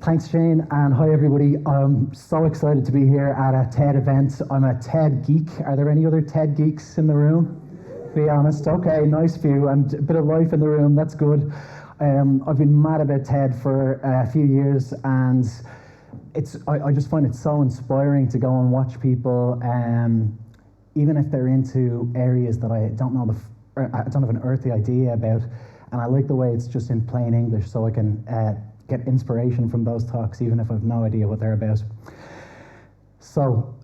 Thanks, Shane, and hi everybody. I'm so excited to be here at a TED event. I'm a TED geek. Are there any other TED geeks in the room? Be honest. Okay, nice few, and a bit of life in the room. That's good. I've been mad about TED for a few years, and I just find it so inspiring to go and watch people, even if they're into areas that I don't know I don't have an earthly idea about, and I like the way it's just in plain English, so I can get inspiration from those talks, even if I've no idea what they're about. So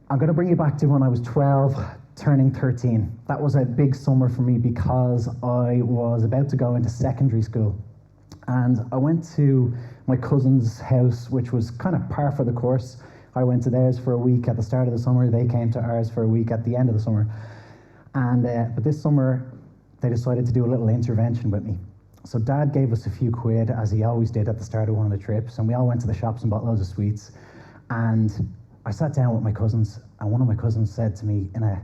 I'm going to bring you back to when I was 12, turning 13. That was a big summer for me because I was about to go into secondary school. And I went to my cousin's house, which was kind of par for the course. I went to theirs for a week at the start of the summer. They came to ours for a week at the end of the summer. And but this summer, they decided to do a little intervention with me. So Dad gave us a few quid, as he always did at the start of one of the trips, and we all went to the shops and bought loads of sweets. And I sat down with my cousins, and one of my cousins said to me in a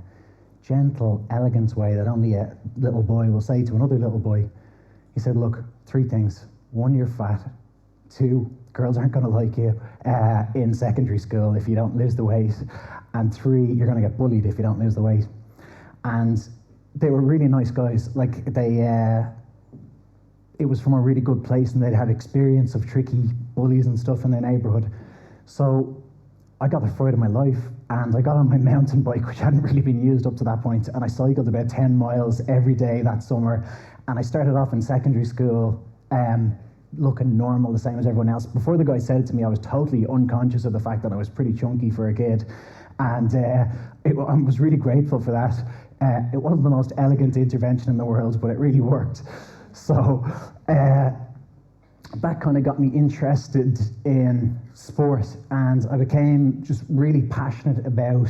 gentle, elegant way that only a little boy will say to another little boy, he said, look, 3 things. 1, you're fat. 2, girls aren't going to like you in secondary school if you don't lose the weight. And 3, you're going to get bullied if you don't lose the weight. And they were really nice guys. Like, it was from a really good place, and they'd had experience of tricky bullies and stuff in their neighborhood. So I got the fright of my life, and I got on my mountain bike, which hadn't really been used up to that point, and I cycled about 10 miles every day that summer. And I started off in secondary school looking normal, the same as everyone else. Before the guy said it to me, I was totally unconscious of the fact that I was pretty chunky for a kid, and I was really grateful for that. It wasn't the most elegant intervention in the world, but it really worked. So that kind of got me interested in sport, and I became just really passionate about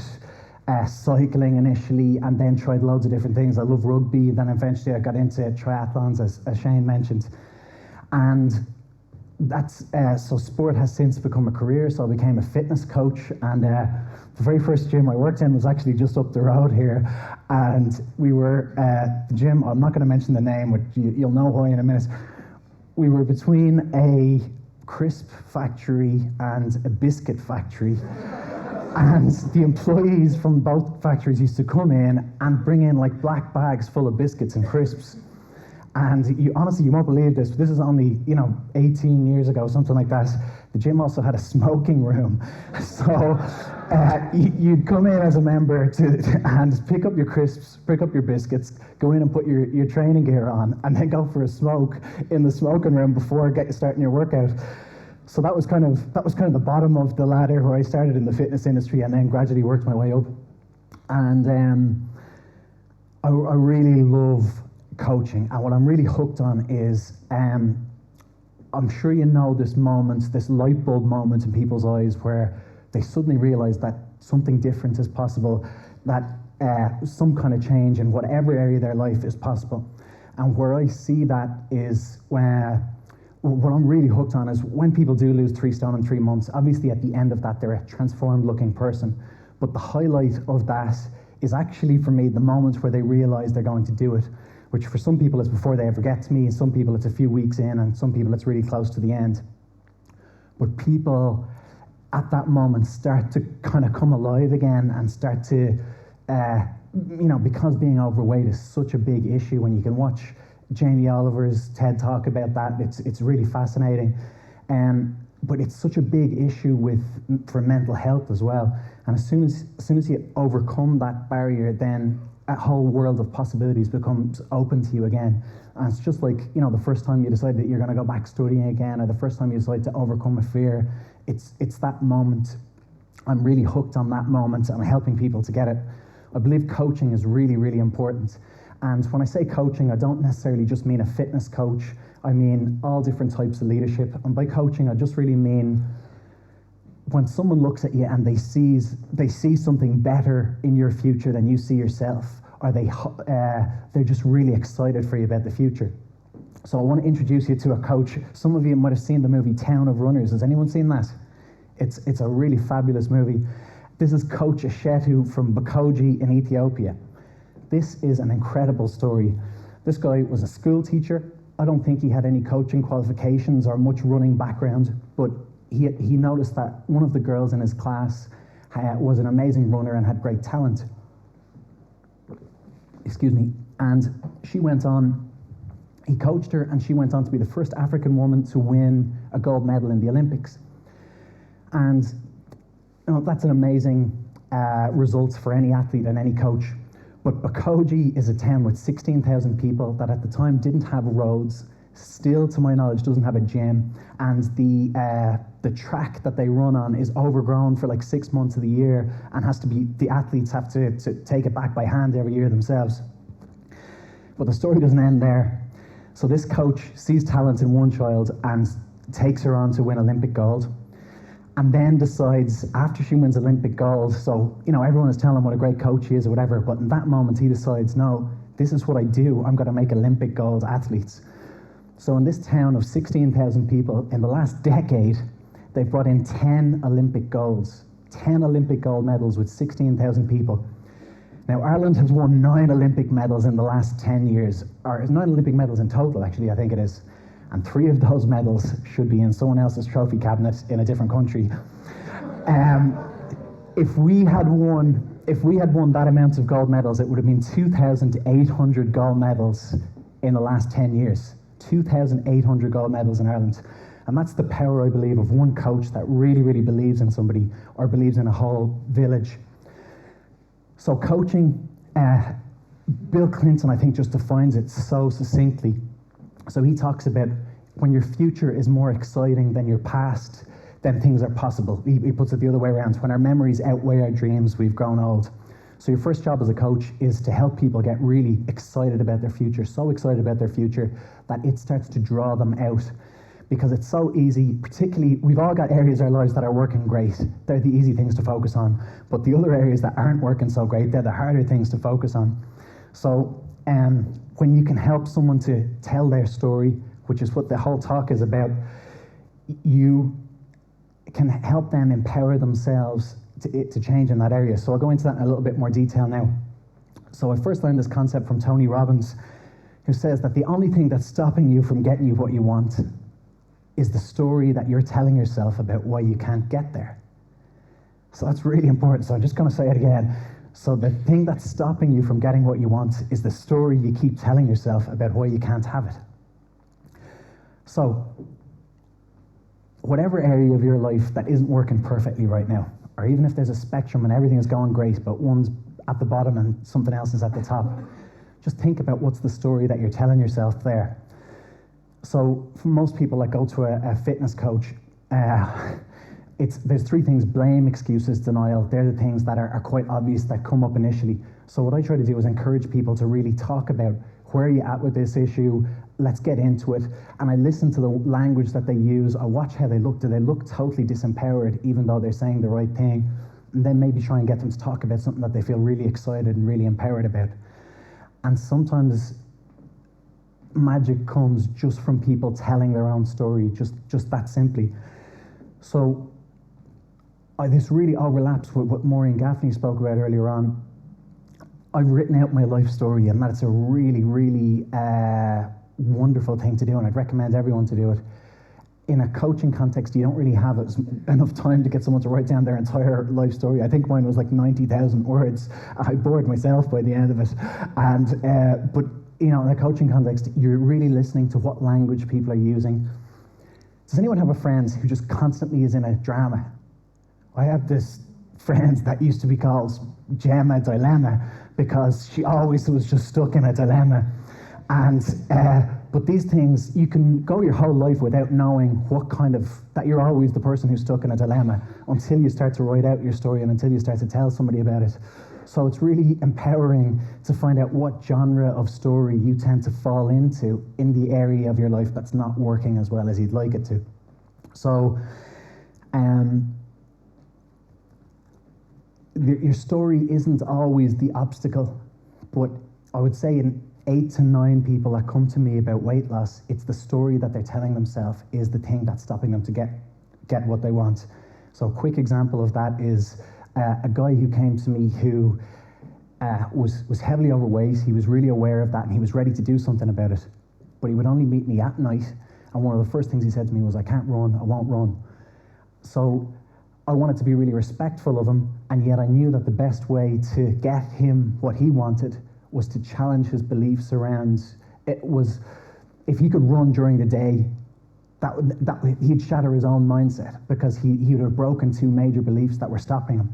cycling initially, and then tried loads of different things. I love rugby, then eventually I got into triathlons, as Shane mentioned. And that's so sport has since become a career, so I became a fitness coach, and the very first gym I worked in was actually just up the road here, and we were the gym, I'm not going to mention the name, but you'll know why in a minute. We were between a crisp factory and a biscuit factory, and the employees from both factories used to come in and bring in like black bags full of biscuits and crisps. And honestly, you won't believe this, but this is only, 18 years ago, something like that. The gym also had a smoking room. So you'd come in as a member and pick up your crisps, pick up your biscuits, go in and put your training gear on, and then go for a smoke in the smoking room before starting your workout. So that was kind of the bottom of the ladder, where I started in the fitness industry and then gradually worked my way up. And I really love coaching, and what I'm really hooked on is I'm sure you know this moment, this light bulb moment in people's eyes where they suddenly realize that something different is possible, that some kind of change in whatever area of their life is possible. And where I see that is where what I'm really hooked on is when people do lose 3 stone in 3 months. Obviously at the end of that they're a transformed looking person, but the highlight of that is actually for me the moment where they realize they're going to do it, which for some people is before they ever get to me, and some people it's a few weeks in, and some people it's really close to the end. But people at that moment start to kind of come alive again and start to, because being overweight is such a big issue. When you can watch Jamie Oliver's TED talk about that, it's really fascinating. But it's such a big issue for mental health as well. And as soon as you overcome that barrier, then a whole world of possibilities becomes open to you again. And it's just like, the first time you decide that you're going to go back studying again, or the first time you decide to overcome a fear, it's that moment. I'm really hooked on that moment, and I'm helping people to get it. I believe coaching is really, really important. And when I say coaching, I don't necessarily just mean a fitness coach. I mean all different types of leadership. And by coaching, I just really mean when someone looks at you and they see something better in your future than you see yourself, or they're just really excited for you about the future. So I want to introduce you to a coach. Some of you might have seen the movie Town of Runners. Has anyone seen that? It's a really fabulous movie. This is Coach Ashetu from Bokoji in Ethiopia. This is an incredible story. This guy was a school teacher. I don't think he had any coaching qualifications or much running background, but he noticed that one of the girls in his class was an amazing runner and had great talent. Excuse me. And she went on, he coached her, and she went on to be the first African woman to win a gold medal in the Olympics. And that's an amazing result for any athlete and any coach. But Bakoji is a town with 16,000 people that at the time didn't have roads, still to my knowledge doesn't have a gym, and the track that they run on is overgrown for like 6 months of the year and has to be, the athletes have to take it back by hand every year themselves. But the story doesn't end there. So this coach sees talent in one child and takes her on to win Olympic gold, and then decides after she wins Olympic gold, so everyone is telling him what a great coach he is or whatever, but in that moment he decides, no, this is what I do, I'm going to make Olympic gold athletes. So in this town of 16,000 people, in the last decade, they've brought in 10 Olympic golds, 10 Olympic gold medals with 16,000 people. Now, Ireland has won 9 Olympic medals in the last 10 years, or 9 Olympic medals in total, actually, I think it is. And 3 of those medals should be in someone else's trophy cabinet in a different country. If we had won that amount of gold medals, it would have been 2,800 gold medals in the last 10 years. 2,800 gold medals in Ireland. And that's the power, I believe, of one coach that really, really believes in somebody or believes in a whole village. So coaching, Bill Clinton, I think, just defines it so succinctly. So he talks about when your future is more exciting than your past, then things are possible. He puts it the other way around. When our memories outweigh our dreams, we've grown old. So your first job as a coach is to help people get really excited about their future, so excited about their future that it starts to draw them out. Because it's so easy, particularly, we've all got areas of our lives that are working great. They're the easy things to focus on. But the other areas that aren't working so great, they're the harder things to focus on. So when you can help someone to tell their story, which is what the whole talk is about, you can help them empower themselves to change in that area. So I'll go into that in a little bit more detail now. So I first learned this concept from Tony Robbins, who says that the only thing that's stopping you from getting you what you want is the story that you're telling yourself about why you can't get there. So that's really important. So I'm just going to say it again. So the thing that's stopping you from getting what you want is the story you keep telling yourself about why you can't have it. So whatever area of your life that isn't working perfectly right now, or even if there's a spectrum and everything is going great, but one's at the bottom and something else is at the top, just think about what's the story that you're telling yourself there. So for most people that go to a fitness coach, there's 3 things: blame, excuses, denial. They're the things that are quite obvious that come up initially. So what I try to do is encourage people to really talk about where are you at with this issue, let's get into it. And I listen to the language that they use, I watch how they look. Do they look totally disempowered even though they're saying the right thing? And then maybe try and get them to talk about something that they feel really excited and really empowered about. And sometimes magic comes just from people telling their own story, just that simply. So this really overlaps with what Maureen Gaffney spoke about earlier on. I've written out my life story, and that's a really, really wonderful thing to do, and I'd recommend everyone to do it. In a coaching context, you don't really have enough time to get someone to write down their entire life story. I think mine was like 90,000 words. I bored myself by the end of it. But in a coaching context, you're really listening to what language people are using. Does anyone have a friend who just constantly is in a drama? I have this friend that used to be called Gemma Dilemma because she always was just stuck in a dilemma. But these things, you can go your whole life without knowing that you're always the person who's stuck in a dilemma until you start to write out your story and until you start to tell somebody about it. So it's really empowering to find out what genre of story you tend to fall into in the area of your life that's not working as well as you'd like it to. So your story isn't always the obstacle, but I would say in 8 to 9 people that come to me about weight loss, it's the story that they're telling themselves is the thing that's stopping them to get what they want. So a quick example of that is a guy who came to me who was heavily overweight. He was really aware of that and he was ready to do something about it. but he would only meet me at night. And one of the first things he said to me was, I can't run, I won't run. So I wanted to be really respectful of him, and yet I knew that the best way to get him what he wanted was to challenge his beliefs around, it was, if he could run during the day, he'd shatter his own mindset, because he would have broken 2 major beliefs that were stopping him.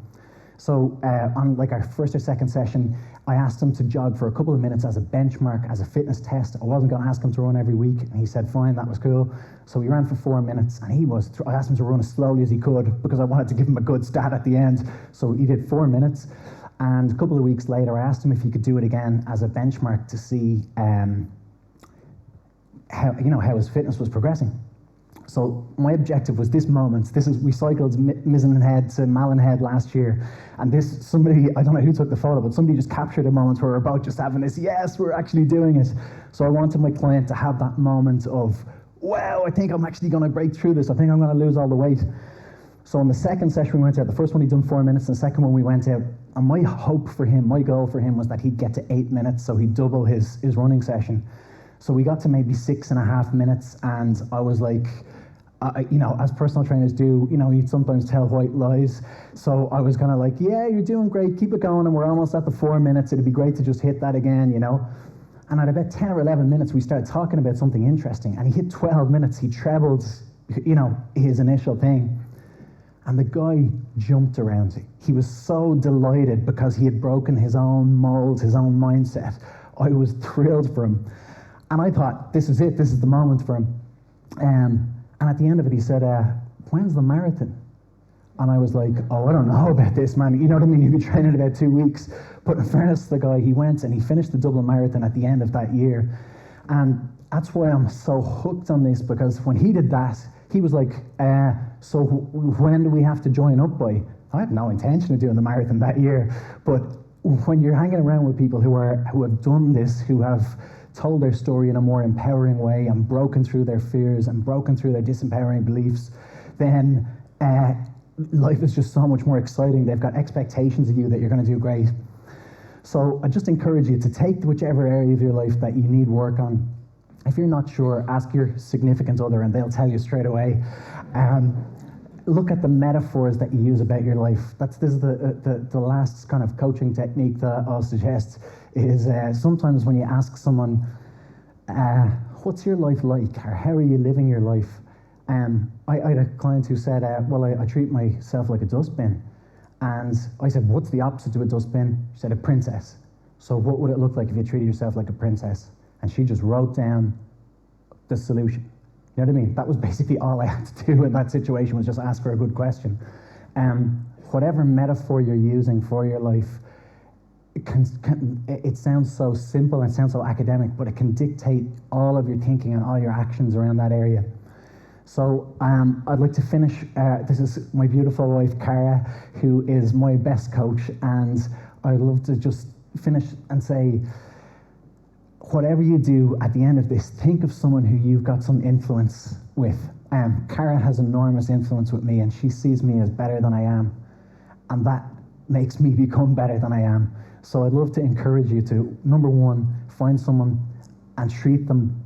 So on like our first or second session, I asked him to jog for a couple of minutes as a benchmark, as a fitness test. I wasn't going to ask him to run every week, and he said fine, that was cool. So he ran for 4 minutes, and I asked him to run as slowly as he could, because I wanted to give him a good stat at the end. So he did 4 minutes, and a couple of weeks later I asked him if he could do it again as a benchmark to see how his fitness was progressing. So my objective was this moment. We cycled Mizenhead to Mallinhead last year, and somebody, I don't know who took the photo, but somebody just captured a moment where we're both just having this, yes, we're actually doing it. So I wanted my client to have that moment of, wow, I think I'm actually going to break through this. I think I'm going to lose all the weight. So on the second session we went out, the first one he'd done 4 minutes, and the second one we went out, and my hope for him, my goal for him was that he'd get to 8 minutes, so he'd double his running session. So we got to maybe 6.5 minutes, and I was like, as personal trainers do, you sometimes tell white lies. So I was kind of like, yeah, you're doing great, keep it going, and we're almost at the 4 minutes. It'd be great to just hit that again, And at about 10 or 11 minutes, we started talking about something interesting, and he hit 12 minutes. He trebled, his initial thing. And the guy jumped around. He was so delighted because he had broken his own mold, his own mindset. I was thrilled for him. And I thought, this is it, this is the moment for him. And at the end of it, he said, when's the marathon? And I was like, oh, I don't know about this, man. You know what I mean? He'd been training about 2 weeks. But in fairness to the guy, he went and he finished the Dublin Marathon at the end of that year. And that's why I'm so hooked on this, because when he did that, he was like, so when do we have to join up by? I had no intention of doing the marathon that year. But when you're hanging around with people who have done this, who have told their story in a more empowering way and broken through their fears and broken through their disempowering beliefs, then life is just so much more exciting. They've got expectations of you that you're going to do great. So I just encourage you to take whichever area of your life that you need work on. If you're not sure, ask your significant other and they'll tell you straight away. Look at the metaphors that you use about your life. This is the last kind of coaching technique that I'll suggest is sometimes when you ask someone, what's your life like, or how are you living your life? I had a client who said, well, I treat myself like a dustbin. And I said, what's the opposite to a dustbin? She said, a princess. So what would it look like if you treated yourself like a princess? And she just wrote down the solution. You know what I mean? That was basically all I had to do in that situation, was just ask her a good question. Whatever metaphor you're using for your life, it sounds so simple and sounds so academic, but it can dictate all of your thinking and all your actions around that area. So I'd like to finish, this is my beautiful wife, Cara, who is my best coach, and I'd love to just finish and say, whatever you do at the end of this, think of someone who you've got some influence with. Cara has enormous influence with me, and she sees me as better than I am, and that makes me become better than I am. So I'd love to encourage you to, number one, find someone and treat them,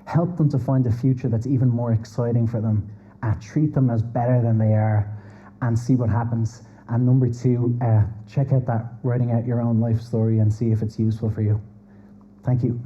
help them to find a future that's even more exciting for them. Treat them as better than they are, and see what happens. And number two, check out that writing out your own life story and see if it's useful for you. Thank you.